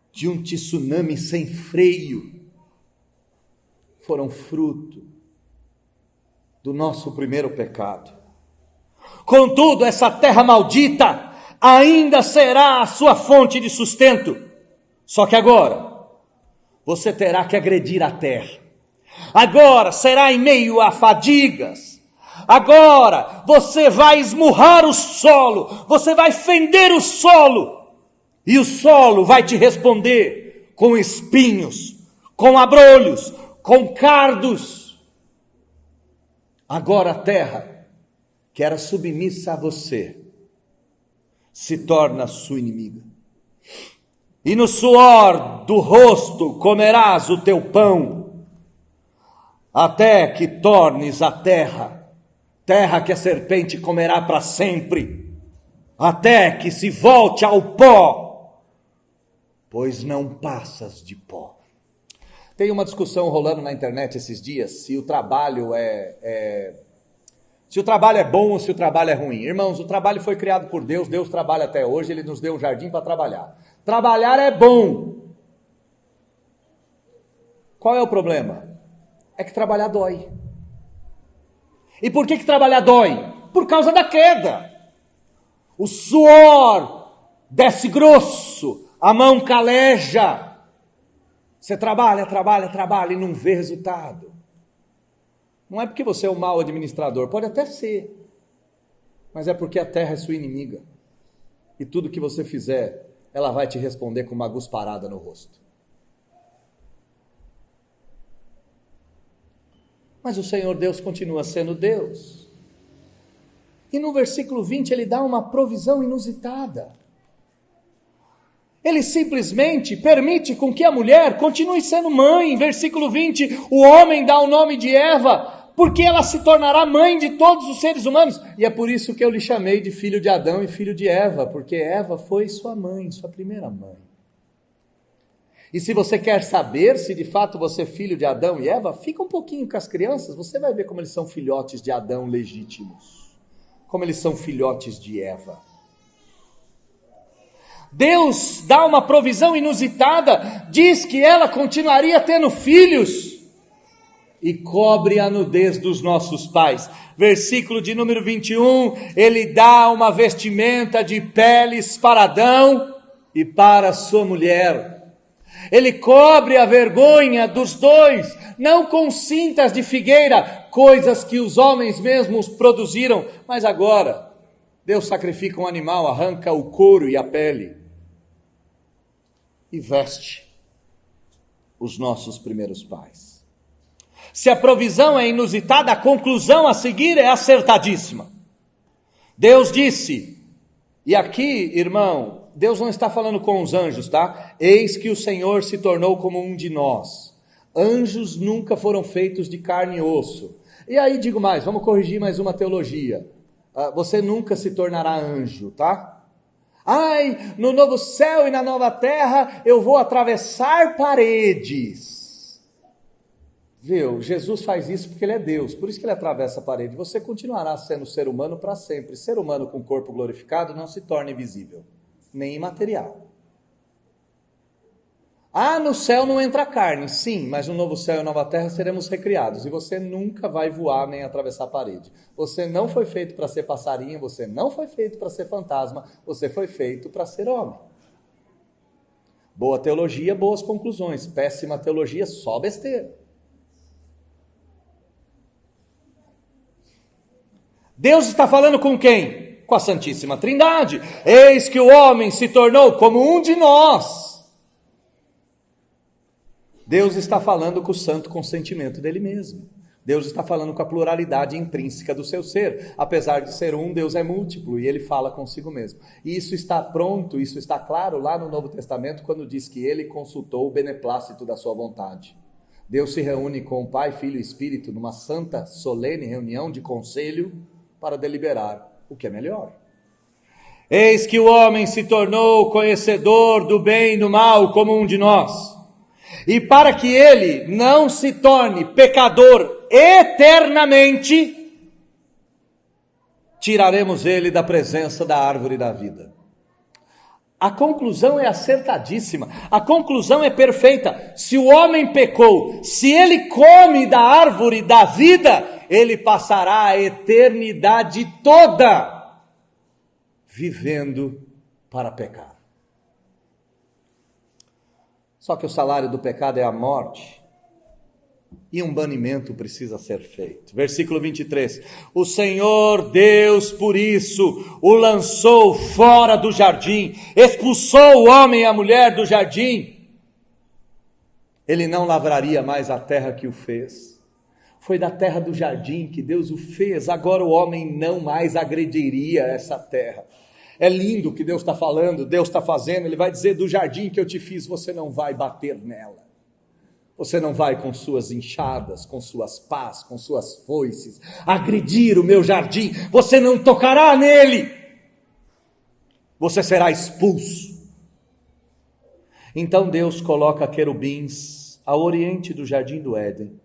de um tsunami sem freio, foram fruto do nosso primeiro pecado. Contudo, essa terra maldita ainda será a sua fonte de sustento. Só que agora, você terá que agredir a terra. Agora será em meio a fadigas. Agora você vai esmurrar o solo. Você vai fender o solo. E o solo vai te responder com espinhos, com abrolhos, com cardos. Agora a terra, que era submissa a você, se torna sua inimiga. E no suor do rosto comerás o teu pão, até que tornes a terra, terra que a serpente comerá para sempre, até que se volte ao pó, pois não passas de pó. Tem uma discussão rolando na internet esses dias, se o trabalho se o trabalho é bom ou se o trabalho é ruim. Irmãos, o trabalho foi criado por Deus, Deus trabalha até hoje, Ele nos deu um jardim para trabalhar. Trabalhar é bom. Qual é o problema? É que trabalhar dói. E por que trabalhar dói? Por causa da queda. O suor desce grosso, a mão caleja. Você trabalha e não vê resultado. Não é porque você é um mau administrador, pode até ser, mas é porque a terra é sua inimiga. E tudo que você fizer, ela vai te responder com uma gusparada no rosto. Mas o Senhor Deus continua sendo Deus. E no versículo 20 ele dá uma provisão inusitada. Ele simplesmente permite com que a mulher continue sendo mãe. Versículo 20, o homem dá o nome de Eva, porque ela se tornará mãe de todos os seres humanos. E é por isso que eu lhe chamei de filho de Adão e filho de Eva, porque Eva foi sua mãe, sua primeira mãe. E se você quer saber se de fato você é filho de Adão e Eva, fica um pouquinho com as crianças, você vai ver como eles são filhotes de Adão legítimos, como eles são filhotes de Eva. Deus dá uma provisão inusitada, diz que ela continuaria tendo filhos e cobre a nudez dos nossos pais. Versículo de número 21, ele dá uma vestimenta de peles para Adão e para sua mulher. Ele cobre a vergonha dos dois, não com cintas de figueira, coisas que os homens mesmos produziram, mas agora Deus sacrifica um animal, arranca o couro e a pele e veste os nossos primeiros pais. Se a provisão é inusitada, a conclusão a seguir é acertadíssima. Deus disse, e aqui, irmão, Deus não está falando com os anjos, tá? Eis que o Senhor se tornou como um de nós. Anjos nunca foram feitos de carne e osso. E aí digo mais, vamos corrigir mais uma teologia. Você nunca se tornará anjo, tá? Ai, no novo céu e na nova terra eu vou atravessar paredes. Viu? Jesus faz isso porque ele é Deus, por isso que ele atravessa a parede. Você continuará sendo ser humano para sempre. Ser humano com corpo glorificado não se torna invisível, nem imaterial. No céu não entra carne, sim, mas no novo céu e nova terra seremos recriados, e você nunca vai voar nem atravessar a parede. Você não foi feito para ser passarinho, você não foi feito para ser fantasma, você foi feito para ser homem. Boa teologia, boas conclusões. Péssima teologia, só besteira. Deus está falando com quem? Com a Santíssima Trindade. Eis que o homem se tornou como um de nós. Deus está falando com o santo consentimento dele mesmo. Deus está falando com a pluralidade intrínseca do seu ser. Apesar de ser um, Deus é múltiplo e ele fala consigo mesmo. E isso está pronto, isso está claro lá no Novo Testamento, quando diz que ele consultou o beneplácito da sua vontade. Deus se reúne com o Pai, Filho e Espírito numa santa, solene reunião de conselho para deliberar o que é melhor. Eis que o homem se tornou conhecedor do bem e do mal como um de nós. E para que ele não se torne pecador eternamente, tiraremos ele da presença da árvore da vida. A conclusão é acertadíssima, a conclusão é perfeita. Se o homem pecou, se ele come da árvore da vida, ele passará a eternidade toda vivendo para pecar. Só que o salário do pecado é a morte, e um banimento precisa ser feito. Versículo 23, o Senhor Deus por isso o lançou fora do jardim, expulsou o homem e a mulher do jardim. Ele não lavraria mais a terra que o fez. Foi da terra do jardim que Deus o fez, agora o homem não mais agrediria essa terra. É lindo o que Deus está falando, Deus está fazendo. Ele vai dizer: do jardim que eu te fiz, você não vai bater nela. Você não vai com suas enxadas, com suas pás, com suas foices, agredir o meu jardim. Você não tocará nele. Você será expulso. Então Deus coloca querubins ao oriente do jardim do Éden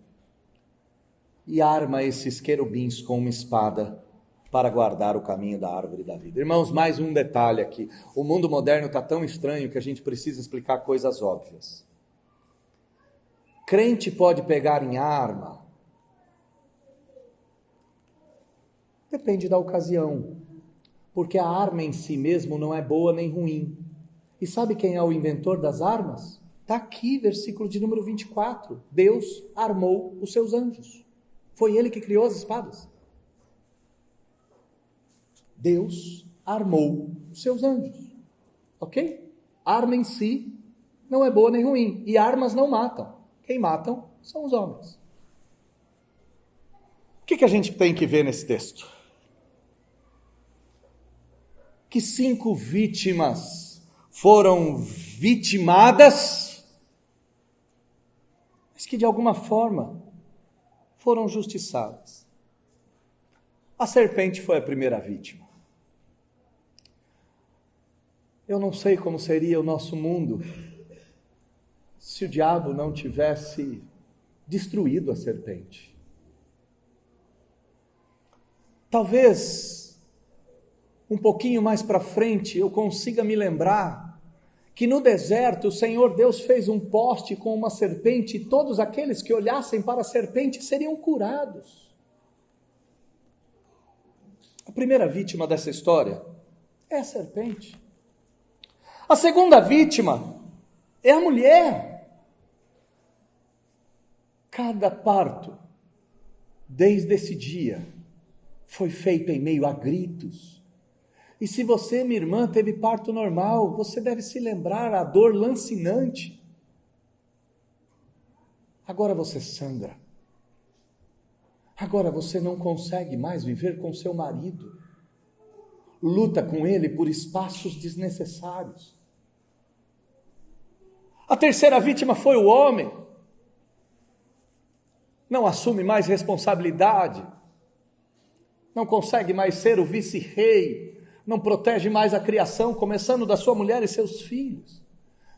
e arma esses querubins com uma espada para guardar o caminho da árvore da vida. Irmãos, mais um detalhe aqui. O mundo moderno está tão estranho que a gente precisa explicar coisas óbvias. Crente pode pegar em arma? Depende da ocasião. Porque a arma em si mesmo não é boa nem ruim. E sabe quem é o inventor das armas? Está aqui, versículo de número 24. Deus armou os seus anjos. Foi ele que criou as espadas. Deus armou os seus anjos, ok? Arma em si não é boa nem ruim, e armas não matam. Quem matam são os homens. O que a gente tem que ver nesse texto? Que 5 vítimas foram vitimadas, mas que de alguma forma foram justiçadas. A serpente foi a primeira vítima. Eu não sei como seria o nosso mundo se o diabo não tivesse destruído a serpente. Talvez um pouquinho mais para frente eu consiga me lembrar que no deserto o Senhor Deus fez um poste com uma serpente e todos aqueles que olhassem para a serpente seriam curados. A primeira vítima dessa história é a serpente. A segunda vítima é a mulher. Cada parto, desde esse dia, foi feito em meio a gritos. E se você, minha irmã, teve parto normal, você deve se lembrar a dor lancinante. Agora você sangra. Agora você não consegue mais viver com seu marido. Luta com ele por espaços desnecessários. A terceira vítima foi o homem. Não assume mais responsabilidade. Não consegue mais ser o vice-rei. Não protege mais a criação, começando da sua mulher e seus filhos.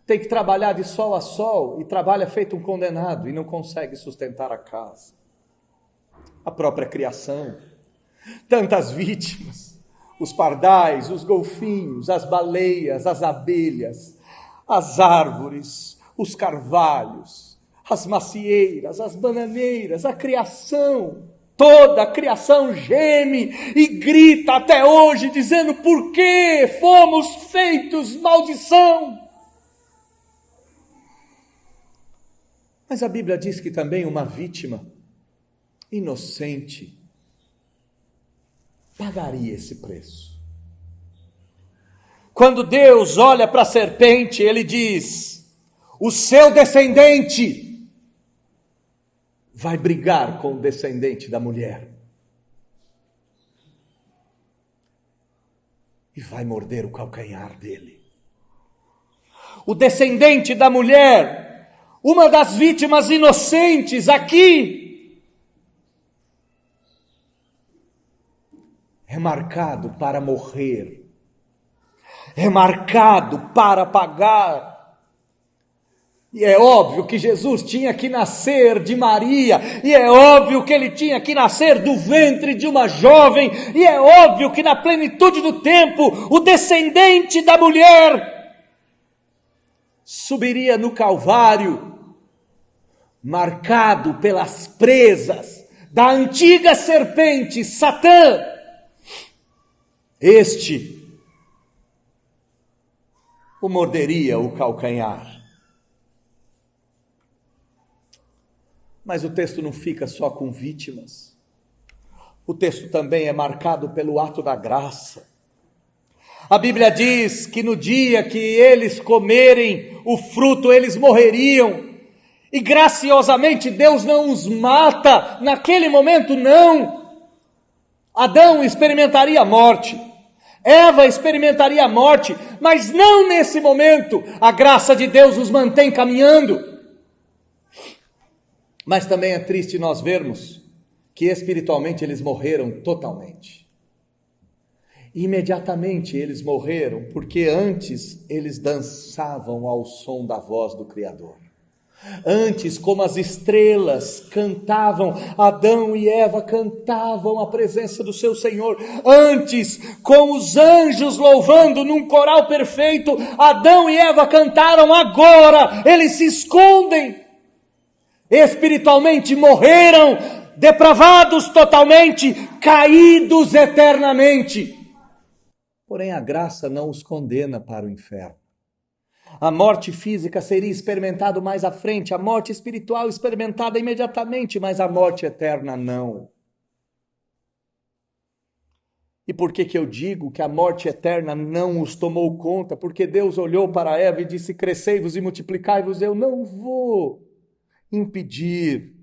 Tem que trabalhar de sol a sol e trabalha feito um condenado e não consegue sustentar a casa. A própria criação. Tantas vítimas. Os pardais, os golfinhos, as baleias, as abelhas, as árvores, os carvalhos, as macieiras, as bananeiras, a criação, toda a criação geme e grita até hoje, dizendo: por que fomos feitos maldição? Mas a Bíblia diz que também uma vítima inocente pagaria esse preço. Quando Deus olha para a serpente, ele diz: o seu descendente vai brigar com o descendente da mulher e vai morder o calcanhar dele. O descendente da mulher, uma das vítimas inocentes aqui, é marcado para morrer, é marcado para pagar. E é óbvio que Jesus tinha que nascer de Maria, e é óbvio que ele tinha que nascer do ventre de uma jovem, e é óbvio que na plenitude do tempo, o descendente da mulher subiria no Calvário, marcado pelas presas da antiga serpente, Satã. Este o morderia o calcanhar. Mas o texto não fica só com vítimas. O texto também é marcado pelo ato da graça. A Bíblia diz que no dia que eles comerem o fruto, eles morreriam. E graciosamente Deus não os mata naquele momento, não. Adão experimentaria a morte, Eva experimentaria a morte, mas não nesse momento. A graça de Deus os mantém caminhando. Mas também é triste nós vermos que espiritualmente eles morreram totalmente. Imediatamente eles morreram, porque antes eles dançavam ao som da voz do Criador. Antes, como as estrelas cantavam, Adão e Eva cantavam a presença do seu Senhor. Antes, com os anjos louvando num coral perfeito, Adão e Eva cantaram. Agora eles se escondem. Espiritualmente morreram, depravados totalmente, caídos eternamente. Porém, a graça não os condena para o inferno. A morte física seria experimentada mais à frente, a morte espiritual experimentada imediatamente, mas a morte eterna não. E por que eu digo que a morte eterna não os tomou conta? Porque Deus olhou para Eva e disse: crescei-vos e multiplicai-vos. Eu não vou impedir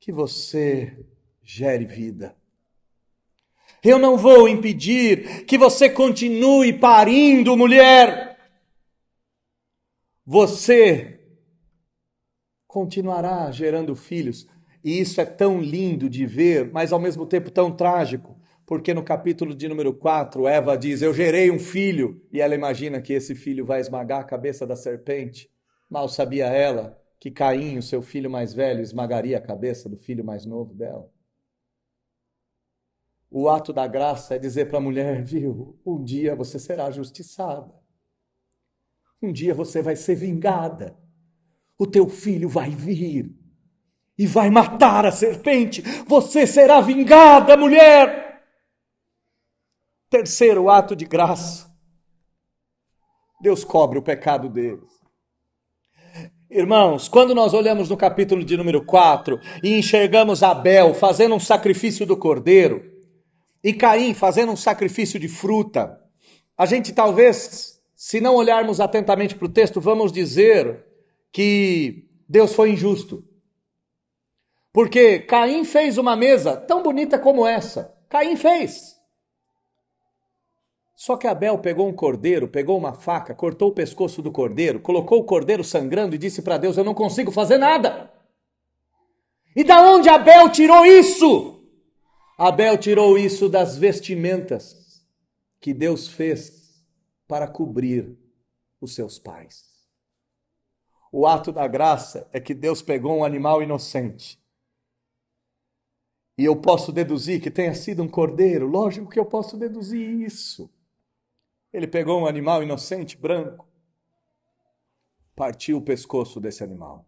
que você gere vida. Eu não vou impedir que você continue parindo, mulher. Você continuará gerando filhos. E isso é tão lindo de ver, mas ao mesmo tempo tão trágico. Porque no capítulo de número 4, Eva diz: eu gerei um filho. E ela imagina que esse filho vai esmagar a cabeça da serpente. Mal sabia ela que Caim, o seu filho mais velho, esmagaria a cabeça do filho mais novo dela. O ato da graça é dizer para a mulher: viu, um dia você será justiçada. Um dia você vai ser vingada. O teu filho vai vir e vai matar a serpente. Você será vingada, mulher. Terceiro ato de graça. Deus cobre o pecado deles. Irmãos, quando nós olhamos no capítulo de número 4 e enxergamos Abel fazendo um sacrifício do cordeiro e Caim fazendo um sacrifício de fruta, a gente talvez, se não olharmos atentamente para o texto, vamos dizer que Deus foi injusto. Porque Caim fez uma mesa tão bonita como essa. Caim fez. Só que Abel pegou um cordeiro, pegou uma faca, cortou o pescoço do cordeiro, colocou o cordeiro sangrando e disse para Deus: eu não consigo fazer nada. E da onde Abel tirou isso? Abel tirou isso das vestimentas que Deus fez para cobrir os seus pais. O ato da graça é que Deus pegou um animal inocente. E eu posso deduzir que tenha sido um cordeiro. Lógico que eu posso deduzir isso. Ele pegou um animal inocente, branco, partiu o pescoço desse animal.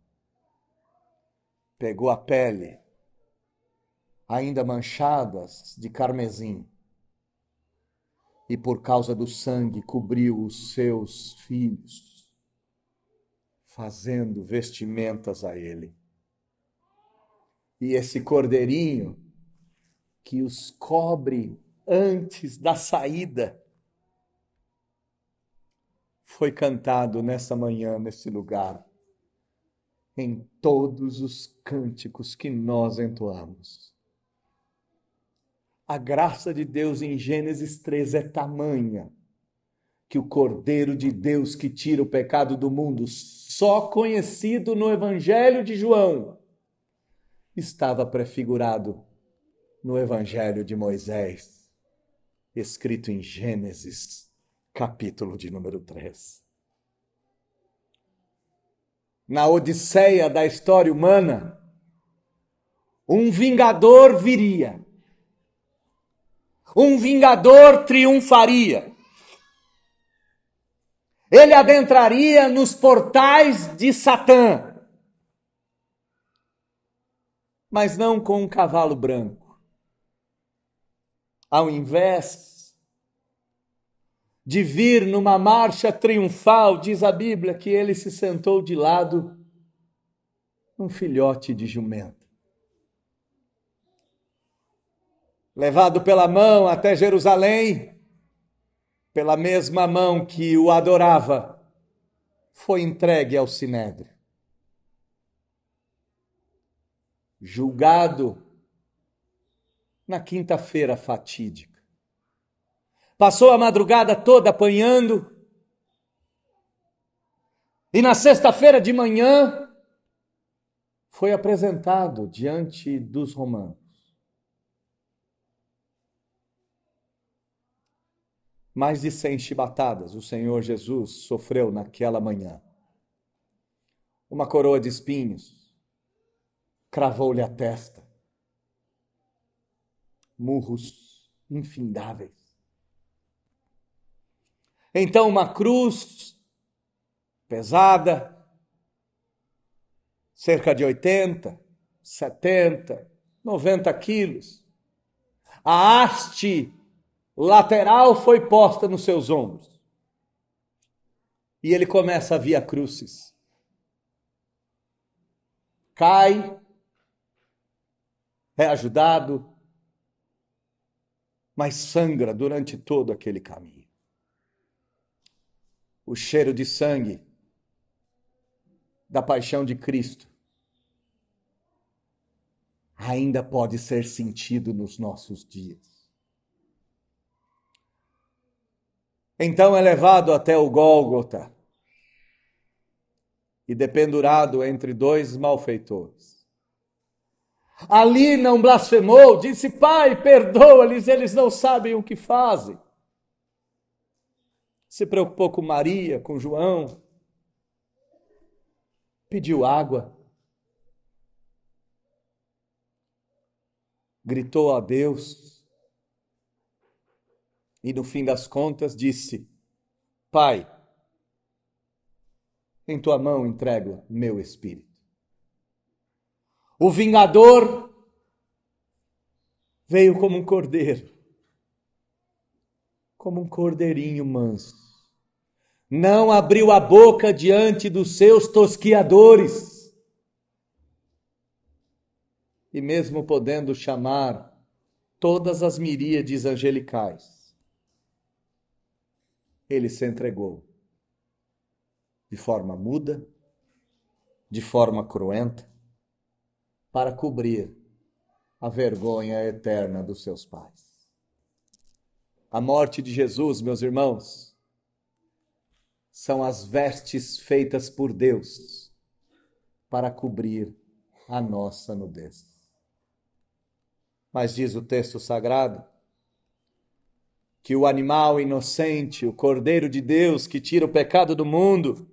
Pegou a pele, ainda manchadas de carmesim, e por causa do sangue cobriu os seus filhos. fazendo vestimentas a ele. E esse cordeirinho que os cobre antes da saída foi cantado nessa manhã, nesse lugar, em todos os cânticos que nós entoamos. A graça de Deus em Gênesis 3 é tamanha que o Cordeiro de Deus que tira o pecado do mundo, só conhecido no Evangelho de João, estava prefigurado no Evangelho de Moisés, escrito em Gênesis, capítulo de número 3. Na odisseia da história humana, um vingador viria. Um vingador triunfaria. Ele adentraria nos portais de Satã, mas não com um cavalo branco. Ao invés de vir numa marcha triunfal, diz a Bíblia que ele se sentou de lado um filhote de jumento. Levado pela mão até Jerusalém, pela mesma mão que o adorava, foi entregue ao Sinédrio. Julgado na quinta-feira fatídica. Passou a madrugada toda apanhando. E na sexta-feira de manhã foi apresentado diante dos romanos. Mais de 100 chibatadas o Senhor Jesus sofreu naquela manhã. Uma coroa de espinhos cravou-lhe a testa. Murros infindáveis. Então uma cruz pesada, cerca de 80, 70, 90 quilos. A haste lateral foi posta nos seus ombros. E ele começa a via crucis. Cai, é ajudado, mas sangra durante todo aquele caminho. O cheiro de sangue da paixão de Cristo ainda pode ser sentido nos nossos dias. Então é levado até o Gólgota e dependurado entre dois malfeitores. Ali não blasfemou, disse: Pai, perdoa-lhes, eles não sabem o que fazem. Se preocupou com Maria, com João, pediu água, gritou a Deus e no fim das contas disse: Pai, em tua mão entrego meu espírito. O vingador veio como um cordeiro, como um cordeirinho manso. Não abriu a boca diante dos seus tosquiadores. E mesmo podendo chamar todas as miríades angelicais, ele se entregou de forma muda, de forma cruenta, para cobrir a vergonha eterna dos seus pais. A morte de Jesus, meus irmãos, são as vestes feitas por Deus para cobrir a nossa nudez. Mas diz o texto sagrado que o animal inocente, o Cordeiro de Deus que tira o pecado do mundo,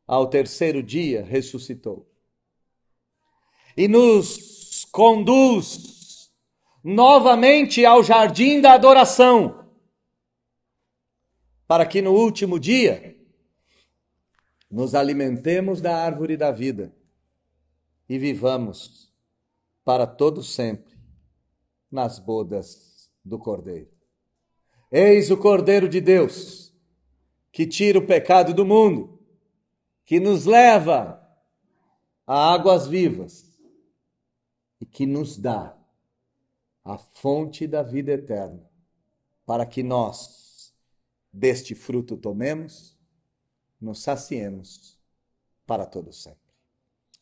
ao terceiro dia ressuscitou. E nos conduz novamente ao jardim da adoração, para que no último dia nos alimentemos da árvore da vida e vivamos para todo sempre nas bodas do Cordeiro. Eis o Cordeiro de Deus, que tira o pecado do mundo. que nos leva a águas vivas e que nos dá a fonte da vida eterna, para que nós deste fruto tomemos, nos saciemos para todo sempre.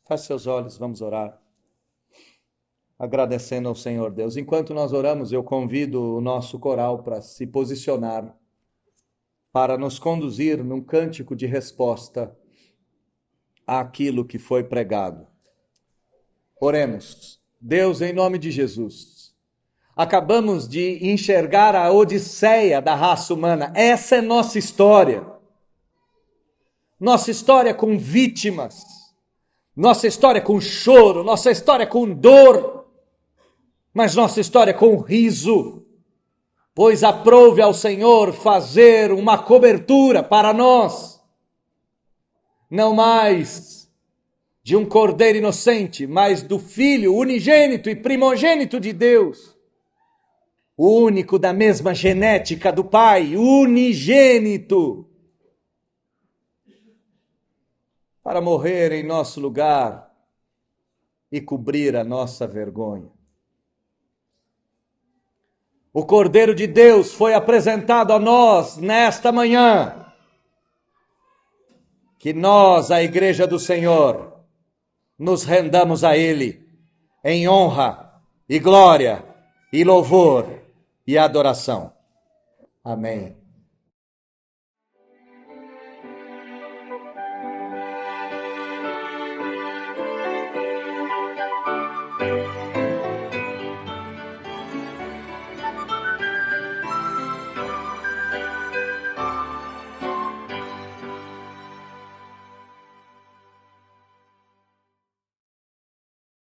Feche seus olhos, vamos orar, agradecendo ao Senhor Deus. Enquanto nós oramos, eu convido o nosso coral para se posicionar, para nos conduzir num cântico de resposta àquilo que foi pregado. Oremos. Deus, em nome de Jesus, acabamos de enxergar a odisseia da raça humana. Essa é nossa história. Nossa história com vítimas, nossa história com choro, nossa história com dor, mas nossa história com riso, pois aprouve ao Senhor fazer uma cobertura para nós, não mais de um cordeiro inocente, mas do Filho unigênito e primogênito de Deus, o único da mesma genética do Pai, unigênito, para morrer em nosso lugar e cobrir a nossa vergonha. O Cordeiro de Deus foi apresentado a nós nesta manhã. Que nós, a Igreja do Senhor, nos rendamos a Ele em honra e glória e louvor e adoração. Amém.